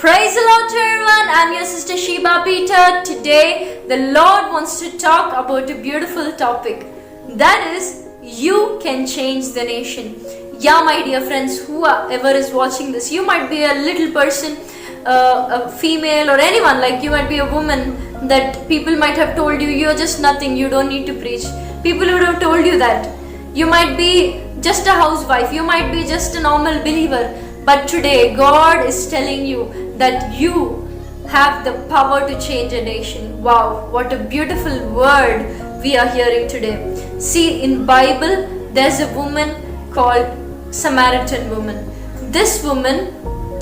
Praise the Lord to everyone. I'm your sister Sheba Peter. Today, the Lord wants to talk about a beautiful topic. That is, you can change the nation. Yeah, my dear friends, whoever is watching this, you might be a little person, a female or anyone, like you might be a woman that people might have told you, you're just nothing, you don't need to preach. People would have told you that. You might be just a housewife, you might be just a normal believer. But today, God is telling you that you have the power to change a nation. Wow, what a beautiful word we are hearing today. See, in Bible, there's a woman called Samaritan woman. This woman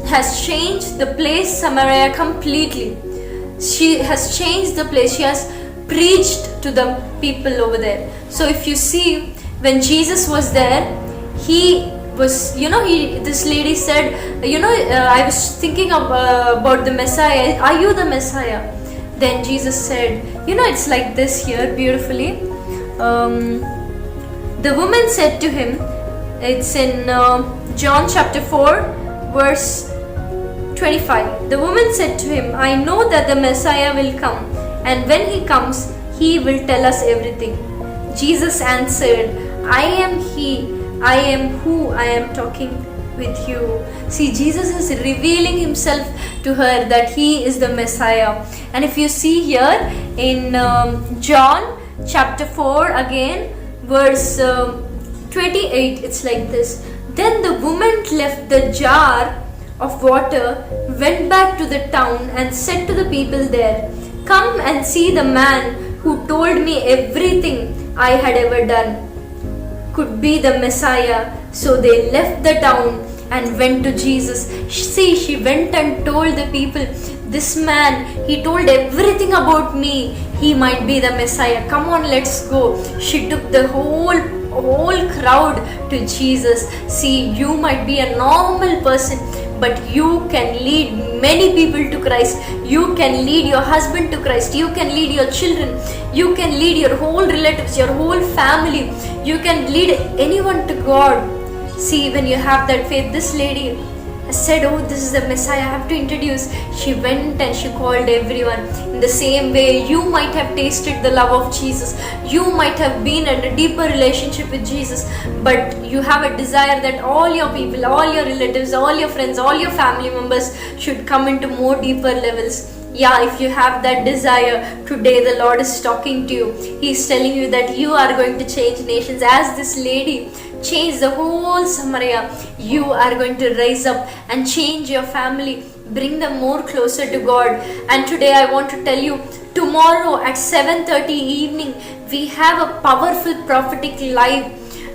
has changed the place Samaria completely. She has changed the place. She has preached to the people over there. So if you see, when Jesus was there, he was, this lady said, I was thinking about the Messiah. Are you the Messiah? Then Jesus said, it's like this here, beautifully. The woman said to him, it's in John chapter 4, verse 25. The woman said to him, I know that the Messiah will come, and when he comes, he will tell us everything. Jesus answered, I am he. I am who I am talking with you. See, Jesus is revealing himself to her that he is the Messiah. And if you see here in John chapter 4 again, verse 28, it's like this. Then the woman left the jar of water, went back to the town and said to the people there, come and see the man who told me everything I had ever done could be the Messiah. So they left the town and went to Jesus. See, she went and told the people, this man, he told everything about me. He might be the Messiah. Come on, let's go. She took the whole crowd to Jesus. See, you might be a normal person, but you can lead many people to Christ. You can lead your husband to Christ. You can lead your children. You can lead your whole relatives, your whole family. You can lead anyone to God. See, when you have that faith, this lady said, oh, this is the Messiah, I have to introduce. She went and she called everyone. In the same way, you might have tasted the love of Jesus. You might have been in a deeper relationship with Jesus, but you have a desire that all your people, all your relatives, all your friends, all your family members should come into more deeper levels. Yeah, if you have that desire, today the Lord is talking to you. He is telling you that you are going to change nations. As this lady changed the whole Samaria, you are going to rise up and change your family, bring them more closer to God. And today I want to tell you, tomorrow at 7:30 evening, we have a powerful prophetic live.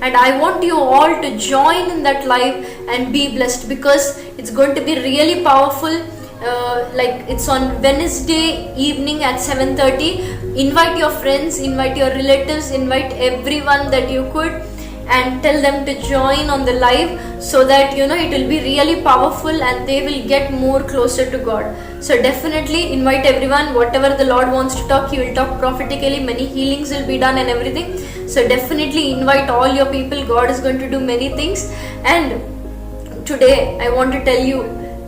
And I want you all to join in that live and be blessed, because it's going to be really powerful. It's on Wednesday evening at 7:30. Invite your friends, invite your relatives, invite everyone that you could, and tell them to join on the live, so that it will be really powerful and they will get more closer to God. So definitely invite everyone. Whatever the Lord wants to talk, He will talk prophetically. Many healings will be done and everything. So definitely invite all your people. God is going to do many things. And today I want to tell you,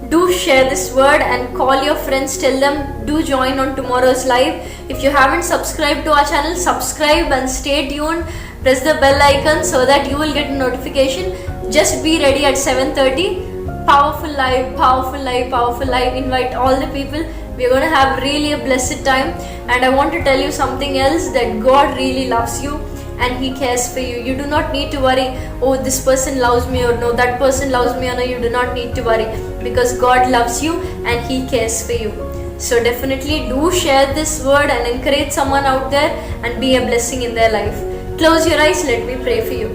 do share this word and call your friends, tell them, do join on tomorrow's live. If you haven't subscribed to our channel, subscribe and stay tuned. Press the bell icon so that you will get a notification. Just be ready at 7:30. Powerful live, powerful live, powerful live. Invite all the people. We're going to have really a blessed time. And I want to tell you something else, that God really loves you and He cares for you. You do not need to worry, oh, this person loves me, or no, that person loves me, or no. You do not need to worry, because God loves you and He cares for you. So definitely do share this word and encourage someone out there and be a blessing in their life. Close your eyes, let me pray for you.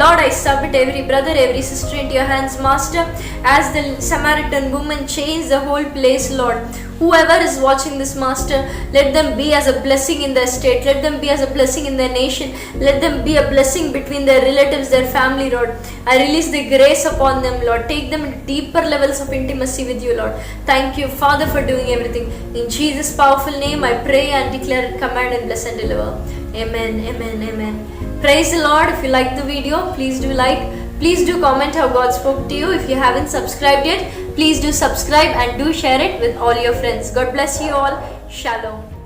Lord, I submit every brother, every sister into your hands, Master. As the Samaritan woman changed the whole place, Lord, whoever is watching this, Master, let them be as a blessing in their state. Let them be as a blessing in their nation. Let them be a blessing between their relatives, their family, Lord. I release the grace upon them, Lord. Take them into deeper levels of intimacy with you, Lord. Thank you, Father, for doing everything. In Jesus' powerful name, I pray and declare it, command and bless and deliver. Amen, amen, amen. Praise the Lord. If you like the video, please do like. Please do comment how God spoke to you. If you haven't subscribed yet, please do subscribe and do share it with all your friends. God bless you all. Shalom.